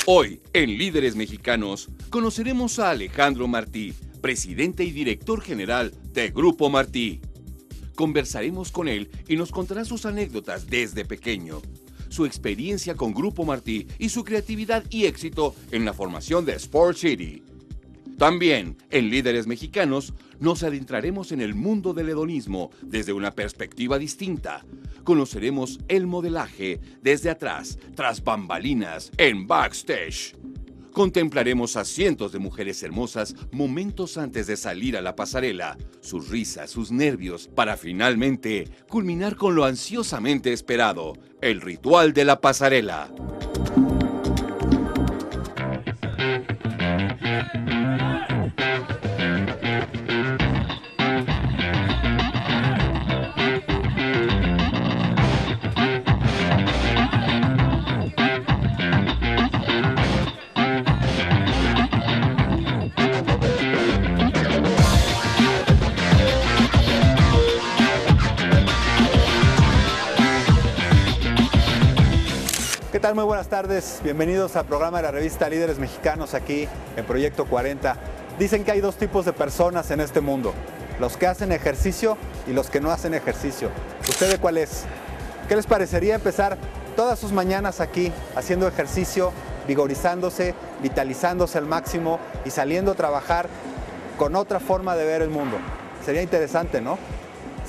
Hoy, en Líderes Mexicanos, conoceremos a Alejandro Martí, presidente y director general de Grupo Martí. Conversaremos con él y nos contará sus anécdotas desde pequeño, su experiencia con Grupo Martí y su creatividad y éxito en la formación de Sport City. También, en Líderes Mexicanos, nos adentraremos en el mundo del hedonismo desde una perspectiva distinta. Conoceremos el modelaje desde atrás, tras bambalinas, en backstage. Contemplaremos a cientos de mujeres hermosas momentos antes de salir a la pasarela, sus risas, sus nervios, para finalmente culminar con lo ansiosamente esperado, el ritual de la pasarela. ¿Qué tal? Muy buenas tardes. Bienvenidos al programa de la revista Líderes Mexicanos aquí en Proyecto 40. Dicen que hay dos tipos de personas en este mundo, los que hacen ejercicio y los que no hacen ejercicio. ¿Usted de cuál es? ¿Qué les parecería empezar todas sus mañanas aquí haciendo ejercicio, vigorizándose, vitalizándose al máximo y saliendo a trabajar con otra forma de ver el mundo? Sería interesante, ¿no?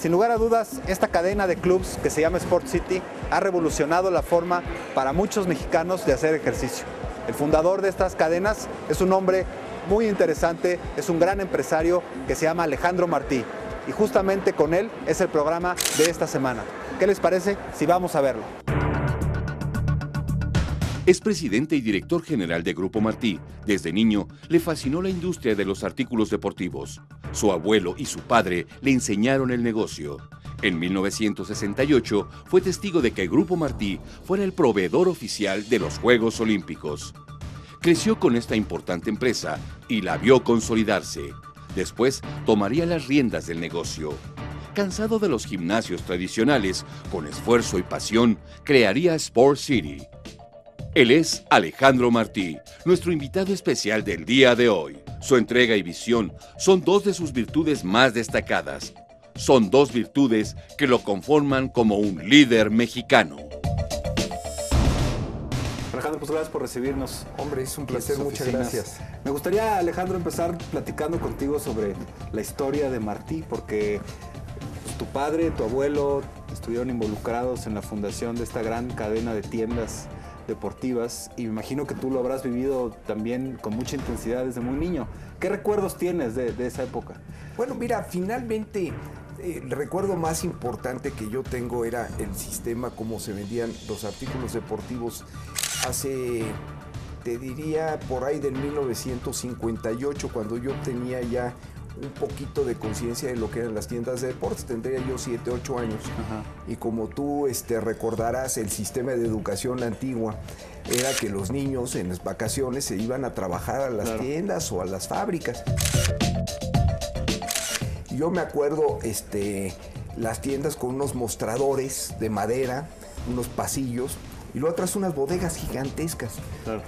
Sin lugar a dudas, esta cadena de clubs que se llama Sport City ha revolucionado la forma para muchos mexicanos de hacer ejercicio. El fundador de estas cadenas es un hombre muy interesante, es un gran empresario que se llama Alejandro Martí. Y justamente con él es el programa de esta semana. ¿Qué les parece si vamos a verlo? Es presidente y director general de Grupo Martí. Desde niño le fascinó la industria de los artículos deportivos. Su abuelo y su padre le enseñaron el negocio. En 1968 fue testigo de que Grupo Martí fuera el proveedor oficial de los Juegos Olímpicos. Creció con esta importante empresa y la vio consolidarse. Después tomaría las riendas del negocio. Cansado de los gimnasios tradicionales, con esfuerzo y pasión, crearía Sport City. Él es Alejandro Martí, nuestro invitado especial del día de hoy. Su entrega y visión son dos de sus virtudes más destacadas. Son dos virtudes que lo conforman como un líder mexicano. Alejandro, pues gracias por recibirnos. Hombre, es un placer, muchas gracias. Me gustaría, Alejandro, empezar platicando contigo sobre la historia de Martí, porque pues, tu padre, tu abuelo estuvieron involucrados en la fundación de esta gran cadena de tiendas deportivas y me imagino que tú lo habrás vivido también con mucha intensidad desde muy niño. ¿Qué recuerdos tienes de esa época? Bueno, mira, finalmente el recuerdo más importante que yo tengo era el sistema, cómo se vendían los artículos deportivos hace, te diría, por ahí del 1958, cuando yo tenía ya un poquito de conciencia de lo que eran las tiendas de deportes. Tendría yo 7, 8 años. Ajá. Y como tú recordarás, el sistema de educación antigua era que los niños en las vacaciones se iban a trabajar a las tiendas o a las fábricas. Yo me acuerdo las tiendas con unos mostradores de madera, unos pasillos, y luego atrás unas bodegas gigantescas,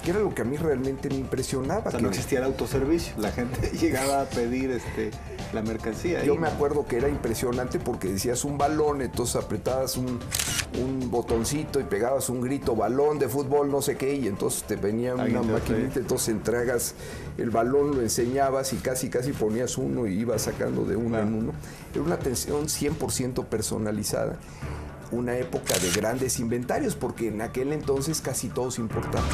que era lo que a mí realmente me impresionaba. O sea, no existía el autoservicio, la gente llegaba a pedir la mercancía. Yo me acuerdo que era impresionante porque decías un balón, entonces apretabas un botoncito y pegabas un grito, balón de fútbol, no sé qué, y entonces te venía una maquinita, entonces entregas el balón, lo enseñabas y casi ponías uno y ibas sacando de uno en uno. Era una atención 100% personalizada. Una época de grandes inventarios, porque en aquel entonces casi todos importaban.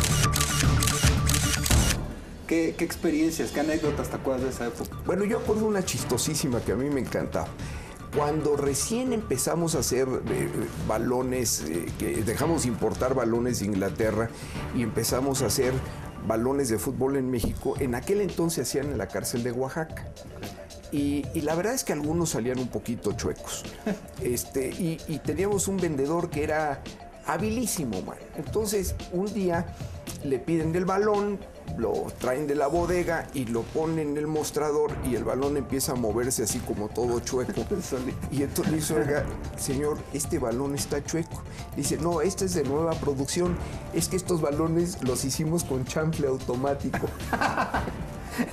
¿Qué experiencias, qué anécdotas te acuerdas de esa época? Bueno, yo acuerdo una chistosísima que a mí me encantaba. Cuando recién empezamos a hacer balones, que dejamos de importar balones de Inglaterra y empezamos a hacer balones de fútbol en México, en aquel entonces hacían en la cárcel de Oaxaca. Y la verdad es que algunos salían un poquito chuecos. Y teníamos un vendedor que era habilísimo, man. Entonces, un día le piden el balón, lo traen de la bodega y lo ponen en el mostrador y el balón empieza a moverse así como todo chueco. Y entonces le dice, oiga, señor, este balón está chueco. Dice, no, este es de nueva producción, es que estos balones los hicimos con chanfle automático.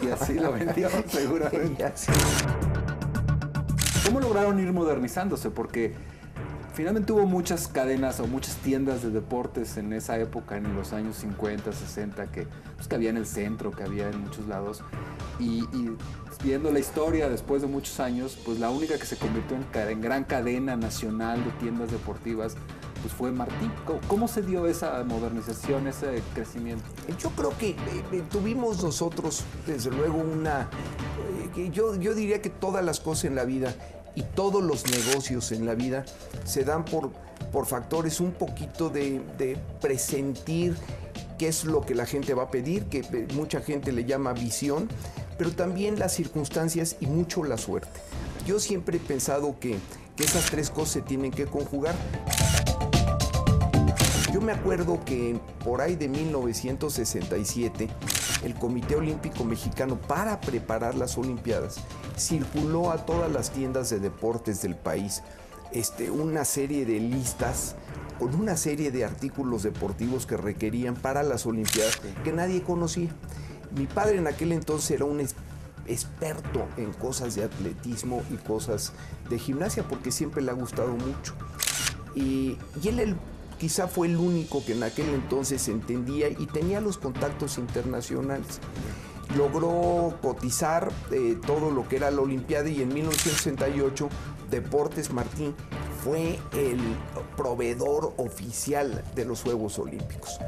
Y así lo vendieron seguramente. ¿Cómo lograron ir modernizándose? Porque finalmente hubo muchas cadenas o muchas tiendas de deportes en esa época, en los años 50, 60, que había en el centro, que había en muchos lados. Y viendo la historia después de muchos años, pues la única que se convirtió en gran cadena nacional de tiendas deportivas pues fue Martí. ¿Cómo se dio esa modernización, ese crecimiento? Yo creo que tuvimos nosotros, desde luego, yo diría que todas las cosas en la vida y todos los negocios en la vida se dan por factores un poquito de presentir qué es lo que la gente va a pedir, que mucha gente le llama visión, pero también las circunstancias y mucho la suerte. Yo siempre he pensado que esas tres cosas se tienen que conjugar. Yo me acuerdo que por ahí de 1967, el Comité Olímpico Mexicano, para preparar las Olimpiadas, circuló a todas las tiendas de deportes del país una serie de listas con una serie de artículos deportivos que requerían para las Olimpiadas que nadie conocía. Mi padre en aquel entonces era un experto en cosas de atletismo y cosas de gimnasia porque siempre le ha gustado mucho. Y él quizá fue el único que en aquel entonces entendía y tenía los contactos internacionales. Logró cotizar todo lo que era la Olimpiada y en 1968 Deportes Martí fue el proveedor oficial de los Juegos Olímpicos.